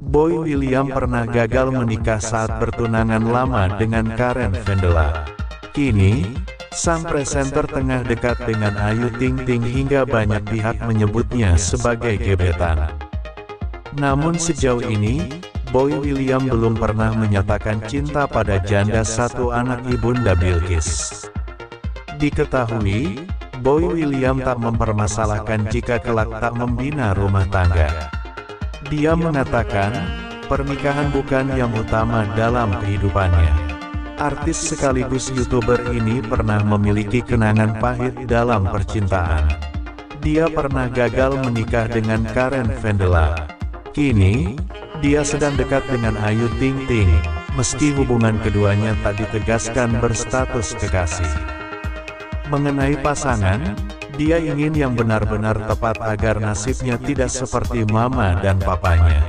Boy William pernah gagal menikah saat bertunangan lama dengan Karen Vendela. Kini, sang presenter tengah dekat dengan Ayu Ting Ting hingga banyak pihak menyebutnya sebagai gebetan. Namun sejauh ini, Boy William belum pernah menyatakan cinta pada janda satu anak Ibunda Bilqis. Diketahui, Boy William tak mempermasalahkan jika kelak tak membina rumah tangga. Dia mengatakan, pernikahan bukan yang utama dalam kehidupannya. Artis sekaligus YouTuber ini pernah memiliki kenangan pahit dalam percintaan. Dia pernah gagal menikah dengan Karen Vendela. Kini, dia sedang dekat dengan Ayu Ting Ting, meski hubungan keduanya tak ditegaskan berstatus kekasih. Mengenai pasangan, dia ingin yang benar-benar tepat agar nasibnya tidak seperti mama dan papanya.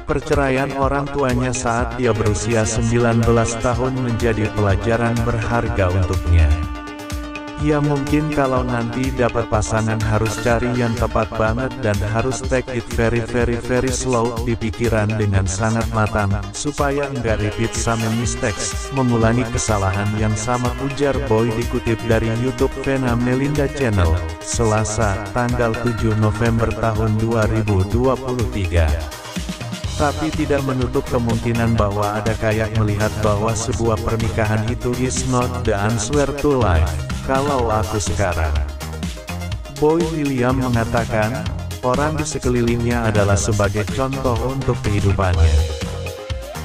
Perceraian orang tuanya saat dia berusia 19 tahun menjadi pelajaran berharga untuknya. Ya mungkin kalau nanti dapat pasangan harus cari yang tepat banget dan harus take it very slow di pikiran dengan sangat matang, supaya enggak repeat same mistakes, mengulangi kesalahan yang sama, ujar Boy dikutip dari YouTube Vena Melinda Channel, Selasa, tanggal 7 November tahun 2023. Tapi tidak menutup kemungkinan bahwa ada kayak melihat bahwa sebuah pernikahan itu is not the answer to life. Kalau aku sekarang, Boy William mengatakan, orang di sekelilingnya adalah sebagai contoh untuk kehidupannya.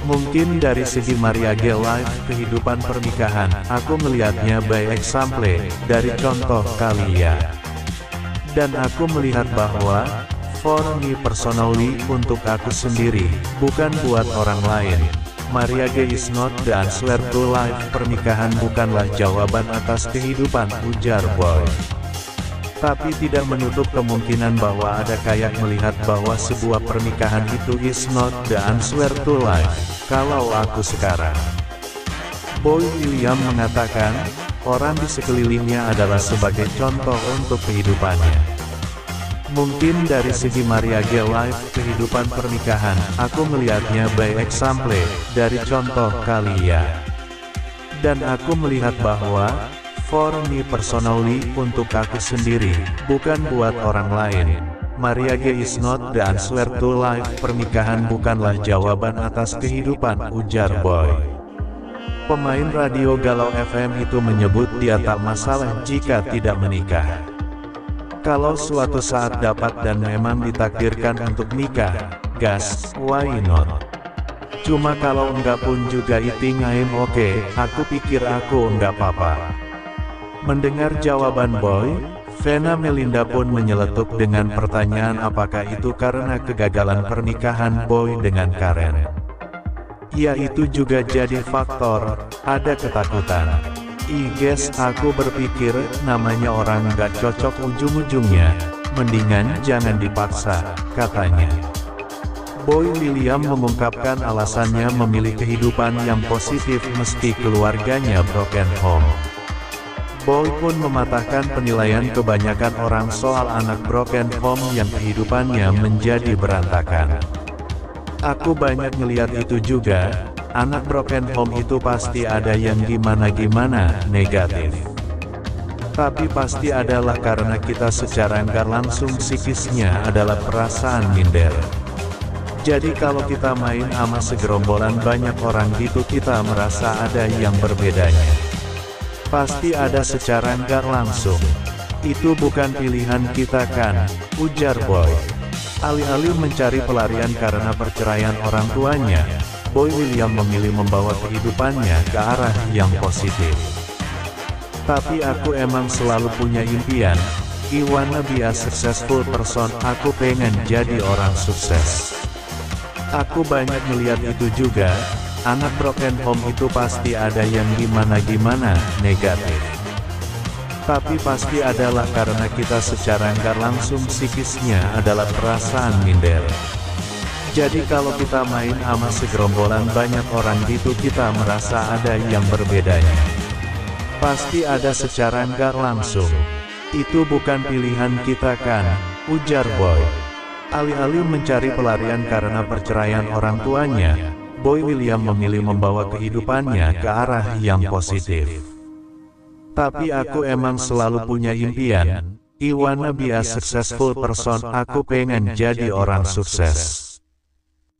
Mungkin dari segi mariage life kehidupan pernikahan, aku melihatnya by example, dari contoh kalian. Dan aku melihat bahwa, for me personally, untuk aku sendiri, bukan buat orang lain. Mariage is not the answer to life. Pernikahan bukanlah jawaban atas kehidupan, ujar Boy. Tapi tidak menutup kemungkinan bahwa ada kayak melihat bahwa sebuah pernikahan itu is not the answer to life. Kalau aku sekarang, Boy William mengatakan, orang di sekelilingnya adalah sebagai contoh untuk kehidupannya. Mungkin dari segi mariage life kehidupan pernikahan, aku melihatnya by example, dari contoh kalian. Dan aku melihat bahwa, for me personally, untuk aku sendiri, bukan buat orang lain. Mariage is not the answer to life. Pernikahan bukanlah jawaban atas kehidupan, ujar Boy. Pemain radio Galau FM itu menyebut dia tak masalah jika tidak menikah. Kalau suatu saat dapat dan memang ditakdirkan untuk nikah, gas, why not? Cuma kalau enggak pun juga iting I'm okay, aku pikir aku enggak apa-apa. Mendengar jawaban Boy, Vena Melinda pun menyeletuk dengan pertanyaan apakah itu karena kegagalan pernikahan Boy dengan Karen. Ya itu juga jadi faktor, ada ketakutan. Guys, aku berpikir, namanya orang gak cocok ujung-ujungnya, mendingan jangan dipaksa, katanya. Boy William mengungkapkan alasannya memilih kehidupan yang positif meski keluarganya broken home. Boy pun mematahkan penilaian kebanyakan orang soal anak broken home yang kehidupannya menjadi berantakan. Aku banyak ngeliat itu juga. Anak broken home itu pasti ada yang gimana-gimana, negatif. Tapi pasti adalah karena kita secara nggak langsung psikisnya adalah perasaan minder. Jadi kalau kita main sama segerombolan banyak orang gitu kita merasa ada yang berbedanya. Pasti ada secara nggak langsung. Itu bukan pilihan kita kan, ujar Boy. Alih-alih mencari pelarian karena perceraian orang tuanya, Boy William memilih membawa kehidupannya ke arah yang positif. Tapi aku emang selalu punya impian, I wanna be a successful person, aku pengen jadi orang sukses. Aku banyak melihat itu juga, anak broken home itu pasti ada yang gimana-gimana, negatif. Tapi pasti adalah karena kita secara nggak langsung psikisnya adalah perasaan minder. Jadi kalau kita main sama segerombolan banyak orang gitu kita merasa ada yang berbedanya. Pasti ada secara nggak langsung. Itu bukan pilihan kita kan, ujar Boy. Alih-alih mencari pelarian karena perceraian orang tuanya, Boy William memilih membawa kehidupannya ke arah yang positif. Tapi aku emang selalu punya impian, I wanna be a successful person, aku pengen jadi orang sukses.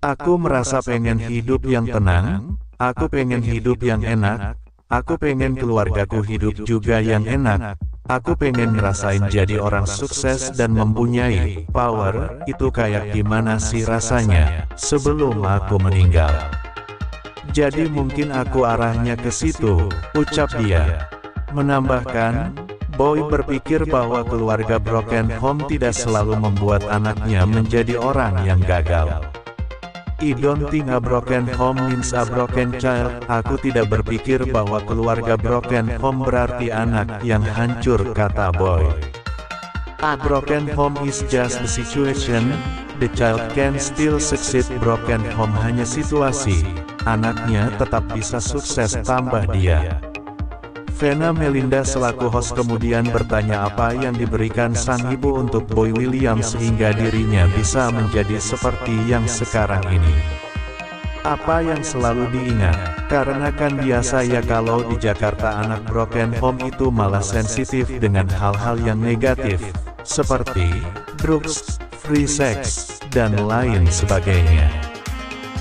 Aku merasa pengen hidup yang tenang, aku pengen hidup yang enak, aku pengen keluargaku hidup juga yang enak. Aku pengen ngerasain jadi orang sukses dan mempunyai power, itu kayak gimana sih rasanya, sebelum aku meninggal. Jadi mungkin aku arahnya ke situ, ucap dia. Menambahkan, Boy berpikir bahwa keluarga broken home tidak selalu membuat anaknya menjadi orang yang gagal. I don't think a broken home means a broken child. Aku tidak berpikir bahwa keluarga broken home berarti anak yang hancur, kata Boy. A broken home is just the situation, the child can still succeed. Broken home hanya situasi, anaknya tetap bisa sukses, tambah dia. Vena Melinda selaku host kemudian bertanya apa yang diberikan sang ibu untuk Boy William sehingga dirinya bisa menjadi seperti yang sekarang ini. Apa yang selalu diingat, karena kan biasa ya kalau di Jakarta anak broken home itu malah sensitif dengan hal-hal yang negatif, seperti drugs, free sex, dan lain sebagainya.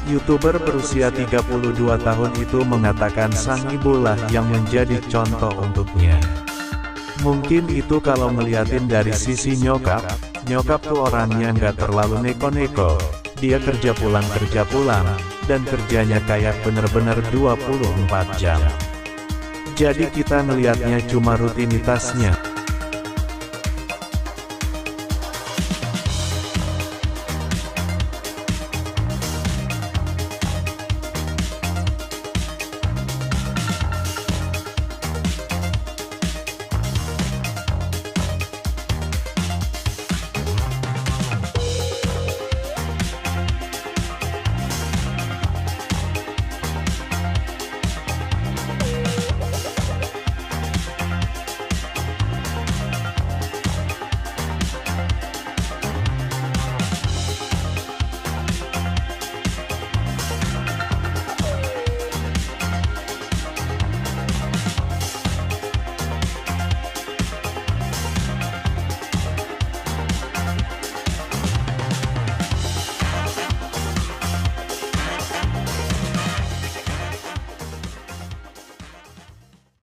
YouTuber berusia 32 tahun itu mengatakan sang ibulah yang menjadi contoh untuknya. Mungkin itu kalau ngeliatin dari sisi nyokap tuh orangnya nggak terlalu neko-neko. Dia kerja pulang, dan kerjanya kayak bener-bener 24 jam. Jadi kita ngeliatnya cuma rutinitasnya.